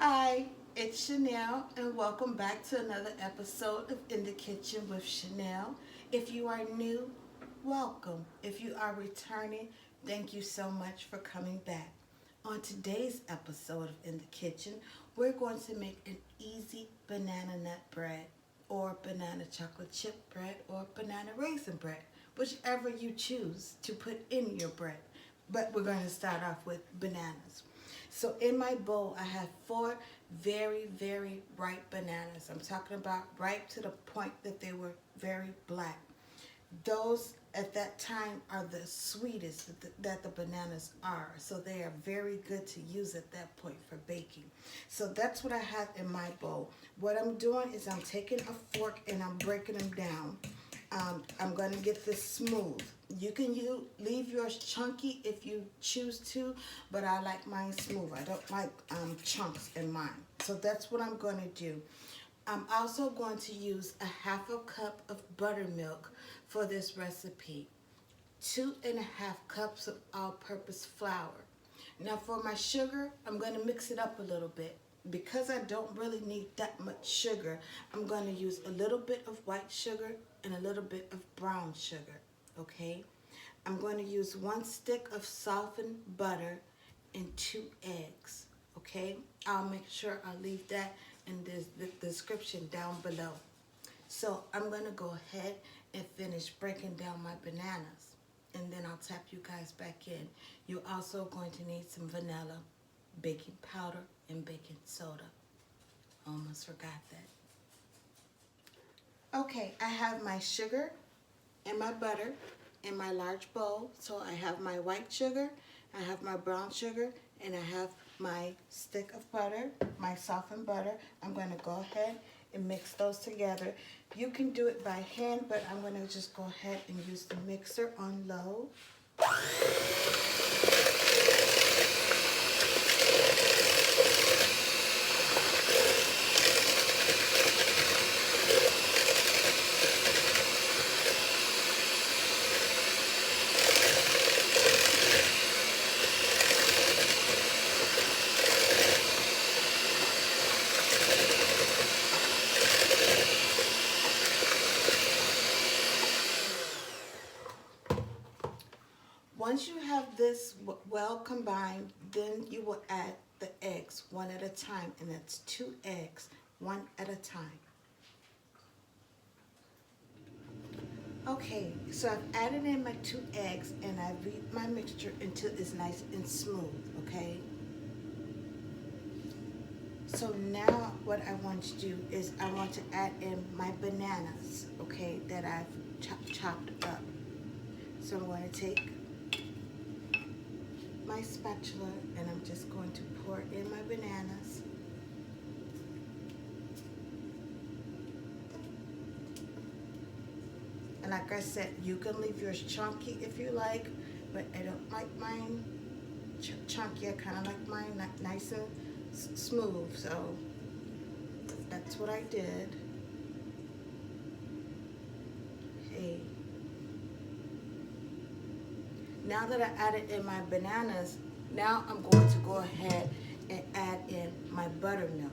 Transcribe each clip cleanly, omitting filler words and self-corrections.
Hi, it's Chanel, and welcome back to another episode of In the Kitchen with Chanel. If you are new, welcome. If you are returning, thank you so much for coming back. On today's episode of In the Kitchen, we're going to make an easy banana nut bread, or banana chocolate chip bread, or banana raisin bread, whichever you choose to put in your bread. But we're going to start off with bananas. So in my bowl, I have four very ripe bananas. I'm talking about ripe to the point that they were very black. Those at that time are the sweetest that the bananas are. So they are very good to use at that point for baking. So that's what I have in my bowl. What I'm doing is I'm taking a fork and I'm breaking them down. I'm going to get this smooth. You leave yours chunky if you choose to, but I like mine smooth. I don't like chunks in mine. So that's what I'm going to do. I'm also going to use a half a cup of buttermilk for this recipe. 2.5 cups of all-purpose flour. Now for my sugar, I'm going to mix it up a little bit. Because I don't really need that much sugar, I'm going to use a little bit of white sugar and a little bit of brown sugar, okay? I'm going to use 1 stick of softened butter and 2 eggs, okay? I'll make sure I leave that in the description down below. So I'm going to go ahead and finish breaking down my bananas, and then I'll tap you guys back in. You're also going to need some vanilla, baking powder, and baking soda. Almost forgot that. Okay, I have my sugar and my butter in my large bowl. So I have my white sugar, I have my brown sugar, and I have my stick of butter, my softened butter. I'm going to go ahead and mix those together. You can do it by hand, but I'm going to just go ahead and use the mixer on low. Once you have this well combined, then you will add the eggs one at a time, and that's 2 eggs, one at a time. Okay, so I've added in my 2 eggs and I've beat my mixture until it's nice and smooth, okay? So now what I want to do is I want to add in my bananas, okay, that I've chopped up. So I'm going to take my spatula and I'm just going to pour in my bananas. And like I said, you can leave yours chunky if you like, but I don't like mine chunky. I kind of like mine nice and smooth, so that's what I did. Hey. Now that I added in my bananas, now I'm going to go ahead and add in my buttermilk.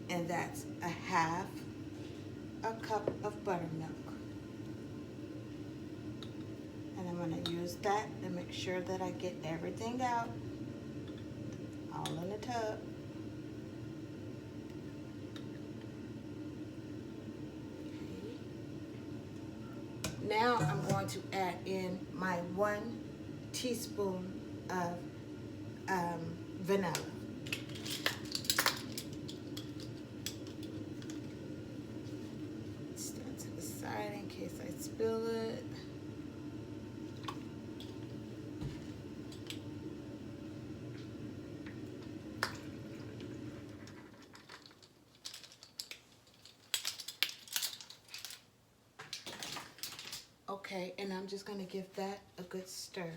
And that's a half a cup of buttermilk. And I'm going to use that to make sure that I get everything out, all in the tub. Now I'm going to add in my 1 teaspoon of vanilla. Stand to the side in case I spill it. Okay, and I'm just going to give that a good stir.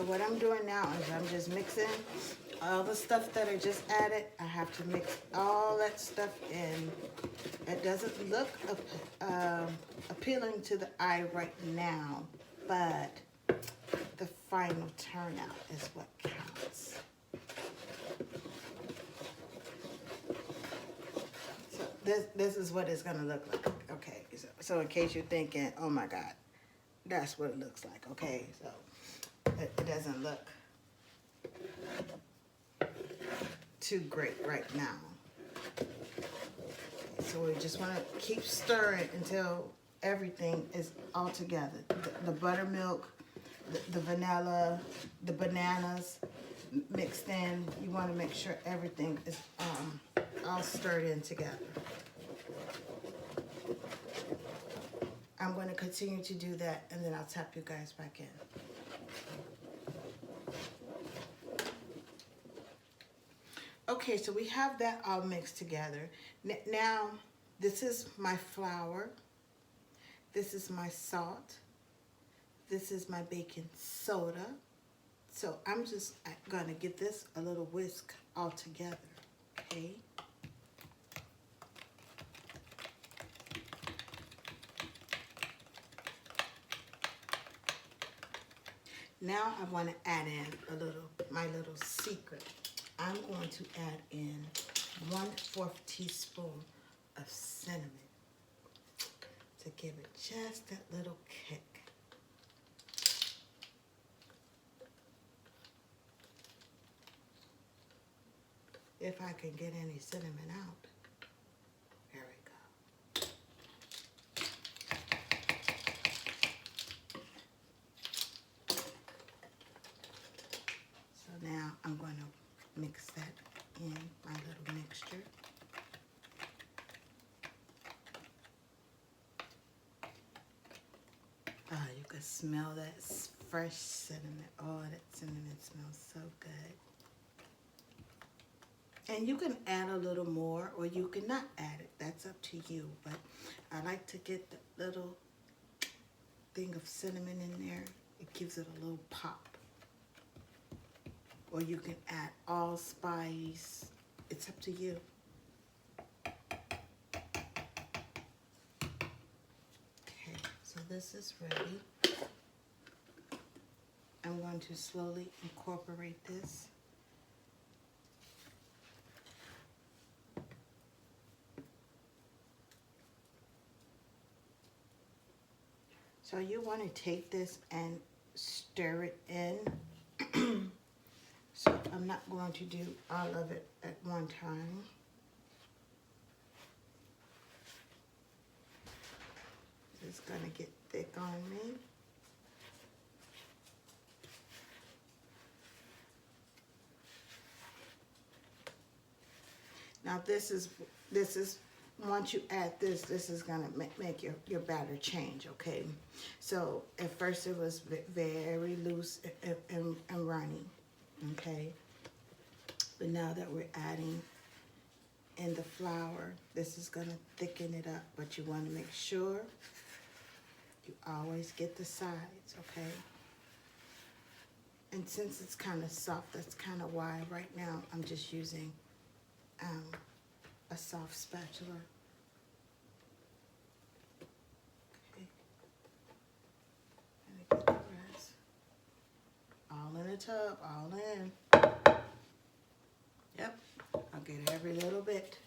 So what I'm doing now is I'm just mixing all the stuff that I just added. I have to mix all that stuff in. It doesn't look appealing to the eye right now, but the final turnout is what counts. So this is what it's gonna look like. Okay, so in case you're thinking, oh my God, that's what it looks like. Okay, so it doesn't look too great right now. So we just want to keep stirring until everything is all together. The buttermilk, the vanilla, the bananas mixed in. You want to make sure everything is all stirred in together. I'm going to continue to do that, and then I'll tap you guys back in. Okay, so we have that all mixed together. Now, this is my flour. This is my salt. This is my baking soda. So I'm just gonna give this a little whisk all together, okay? Now I want to add in my little secret. I'm going to add in 1/4 teaspoon of cinnamon to give it just that little kick. If I can get any cinnamon out. There we go. So now I'm going to mix that in my little mixture. Oh, you can smell that fresh cinnamon. Oh, that cinnamon smells so good. And you can add a little more or you can not add it. That's up to you. But I like to get the little thing of cinnamon in there. It gives it a little pop. Or you can add allspice. It's up to you. Okay, so this is ready. I'm going to slowly incorporate this. So you want to take this and stir it in. So I'm not going to do all of it at one time. It's going to get thick on me. Now this is once you add this is gonna make your batter change, okay? So at first it was very loose and runny, okay? But now that we're adding in the flour, this is gonna thicken it up, but you wanna make sure you always get the sides, okay? And since it's kind of soft, that's kind of why right now I'm just using a soft spatula. Okay. And I get the rest. All in the tub, all in. Yep, I'll get every little bit.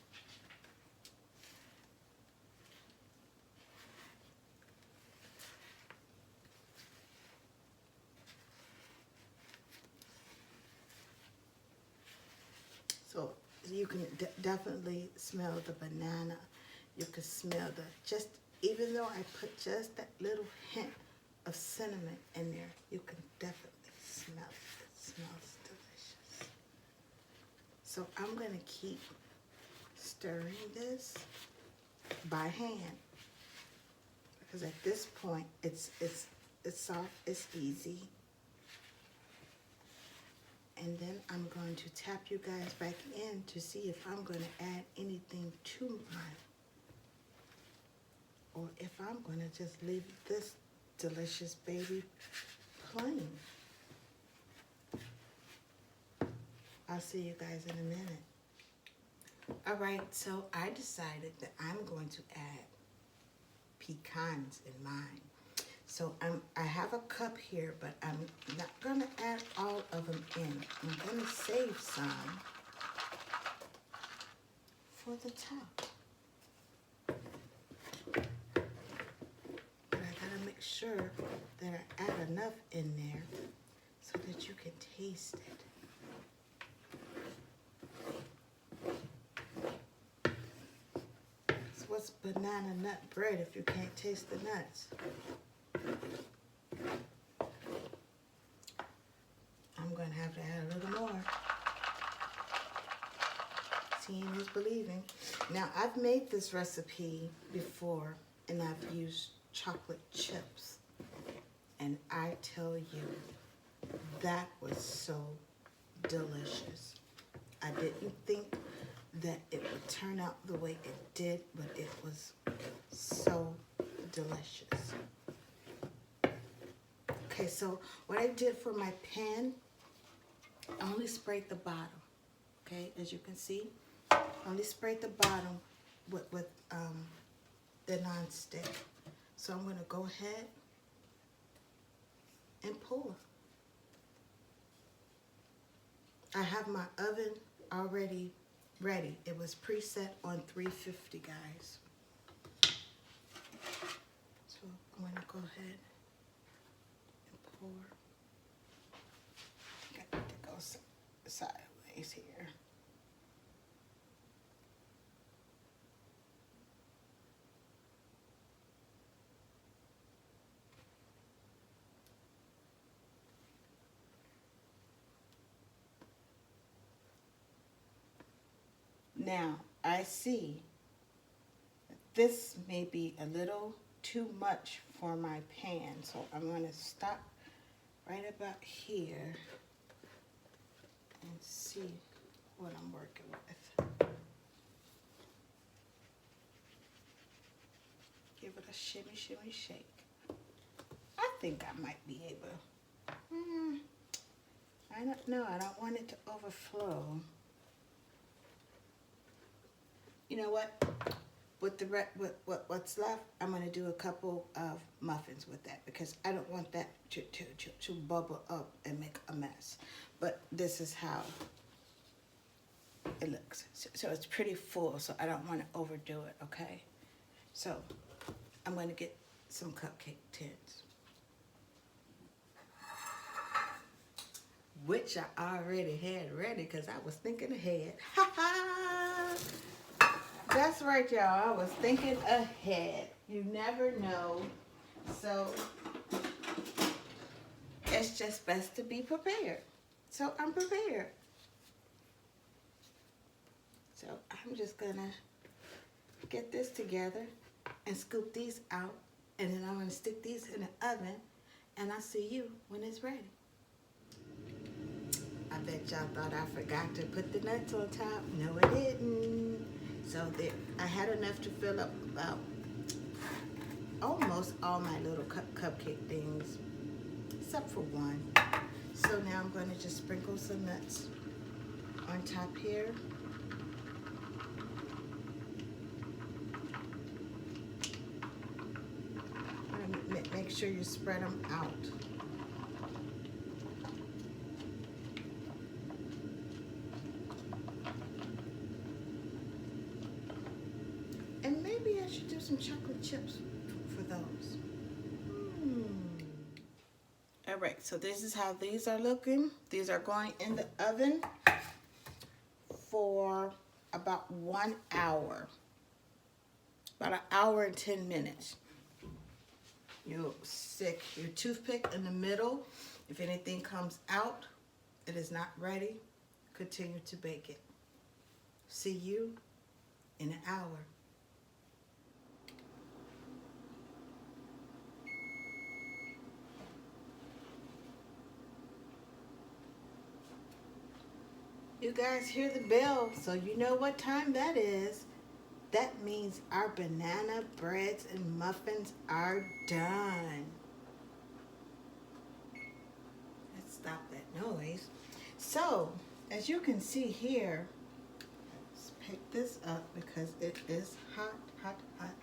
So you can definitely smell the banana. You can smell even though I put just that little hint of cinnamon in there, you can definitely smell it. It smells delicious. So I'm gonna keep stirring this by hand because at this point it's soft, it's easy. And then I'm going to tap you guys back in to see if I'm going to add anything to mine. Or if I'm going to just leave this delicious baby plain. I'll see you guys in a minute. All right, so I decided that I'm going to add pecans in mine. So I have a cup here, but I'm not going to add all of them in. I'm going to save some for the top. But I got to make sure that I add enough in there so that you can taste it. So what's banana nut bread if you can't taste the nuts? I'm going to have to add a little more. Seeing is believing. Now, I've made this recipe before, and I've used chocolate chips. And I tell you, that was so delicious. I didn't think that it would turn out the way it did, but it was so delicious. Okay, so what I did for my pan, I only sprayed the bottom. Okay, as you can see, I only sprayed the bottom with the non-stick. So I'm going to go ahead and pour. I have my oven already ready. It was preset on 350, guys. So I'm going to go ahead and pour. Got to go sideways here. Now, I see that this may be a little too much for my pan, so I'm going to stop right about here and see what I'm working with. Give it a shimmy, shimmy, shake. I think I might be able. I don't know. I don't want it to overflow. You know what? With the what's left, I'm going to do a couple of muffins with that because I don't want that to bubble up and make a mess. But this is how it looks. So it's pretty full, so I don't want to overdo it, okay? So I'm going to get some cupcake tins, which I already had ready because I was thinking ahead. Ha ha! That's right, y'all. I was thinking ahead. You never know. So it's just best to be prepared. So I'm prepared. So I'm just going to get this together and scoop these out. And then I'm going to stick these in the oven. And I'll see you when it's ready. I bet y'all thought I forgot to put the nuts on top. No, I didn't. So there, I had enough to fill up about almost all my little cupcake things, except for one. So now I'm going to just sprinkle some nuts on top here. Make sure you spread them out. And maybe I should do some chocolate chips for those. All right, so this is how these are looking. These are going in the oven for about 1 hour. About 1 hour and 10 minutes. You stick your toothpick in the middle. If anything comes out, it is not ready. Continue to bake it. See you in 1 hour. You guys hear the bell, so you know what time that is. That means our banana breads and muffins are done. Let's stop that noise. So, As you can see here, let's pick this up because it is hot, hot, hot.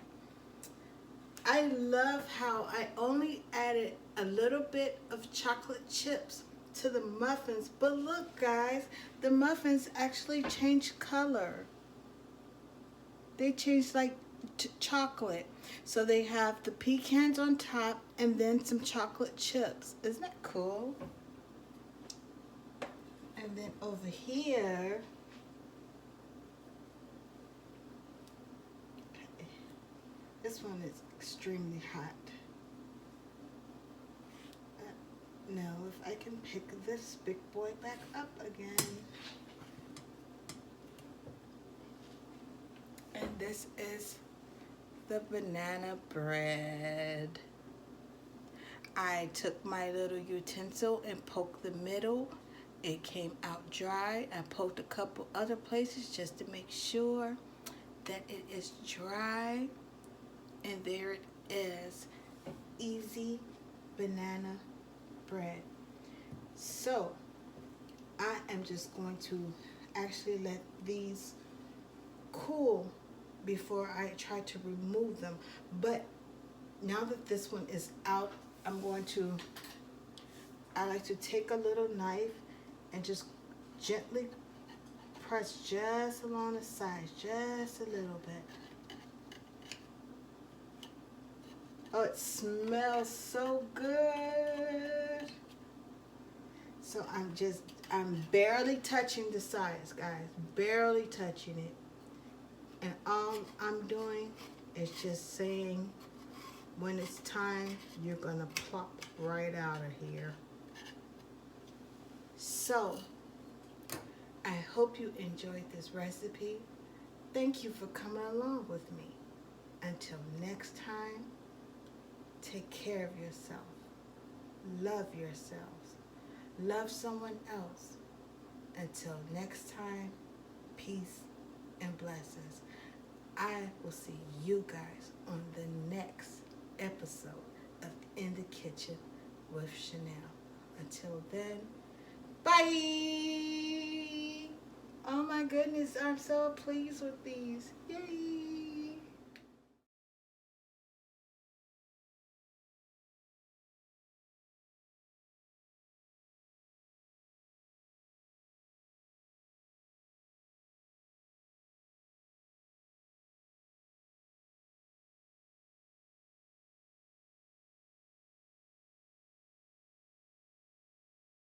I love how I only added a little bit of chocolate chips to the muffins, but look guys, the muffins actually change color. They change like chocolate. So they have the pecans on top and then some chocolate chips. Isn't that cool? And then over here, this one is extremely hot. Now if I can pick this big boy back up again. And this is the banana bread. I took my little utensil and poked the middle. It came out dry. I poked a couple other places just to make sure that it is dry. And there it is, easy banana bread. So I am just going to actually let these cool before I try to remove them. But now that this one is out, I like to take a little knife and just gently press just along the sides, just a little bit. Oh, it smells so good. So I'm barely touching the sides, guys, barely touching it. And all I'm doing is just saying, when it's time, you're gonna plop right out of here. So, I hope you enjoyed this recipe. Thank you for coming along with me. Until next time, take care of yourself. Love yourselves. Love someone else. Until next time, peace and blessings. I will see you guys on the next episode of In the Kitchen with Chanel. Until then, bye! Oh my goodness, I'm so pleased with these. Yay!